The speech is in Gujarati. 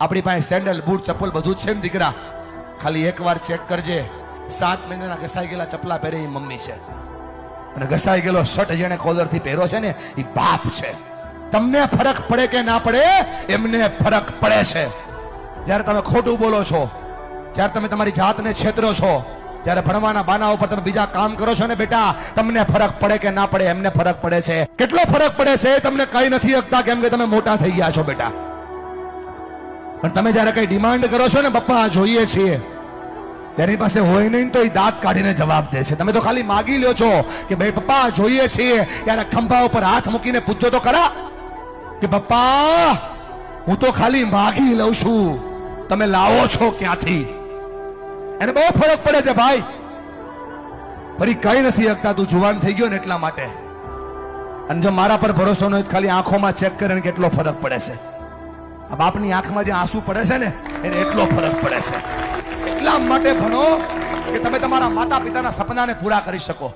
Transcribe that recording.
આપણી પાસે સેન્ડલ બૂટ ચપ્પલ બધું જ છે ને દીકરા, ખાલી એકવાર ચેક કરજે, 7 મહિનાના ઘસાઈ ગયેલા ચપલા પહેરે એ મમ્મી છે, અને ઘસાઈ ગયેલો શર્ટ જેને કોલરથી પહેરો છે ને એ બાપ છે. તમને ફરક પડે કે ના પડે, એમને ફરક પડે છે. જ્યારે તમે ખોટું બોલો છો, જ્યારે તમે તમારી જાતને છેતરો છો, જ્યારે ભણવાના બાના ઉપર તમે બીજા કામ કરો છો ને બેટા, તમને ફરક પડે કે ના પડે, એમને ફરક પડે છે. કેટલો ફરક પડે છે તમને કઈ નથી શકતા, કેમ કે તમે મોટા થઈ ગયા છો બેટા. પણ તમે જ્યારે કઈ ડિમાન્ડ કરો છો ને, પપ્પા જોઈએ છીએ, તેની પાસે હોય નહીં તો એ દાંત કાઢીને જવાબ દે છે. તમે તો ખાલી માગી લ્યો છો કે ભાઈ પપ્પા જોઈએ છીએ, ત્યારે ખંભા ઉપર હાથ મૂકીને પૂછજો તો ખરા કે પપ્પા હું તો ખાલી માગી લઉં છું, તમે લાવો છો ક્યાંથી? એને બહુ ફરક પડે છે ભાઈ. ફરી કઈ નથી શકતા, તું જુવાન થઈ ગયો ને એટલા માટે. અને જો મારા પર ભરોસો ન હોય, ખાલી આંખોમાં ચેક કરીને કેટલો ફરક પડે છે. આ બાપની આંખમાં જે આંસુ પડે છે ને, એને એટલો ફરક પડે છે. એટલા માટે ભણો કે તમે તમારા માતા પિતાના સપનાને પૂરા કરી શકો.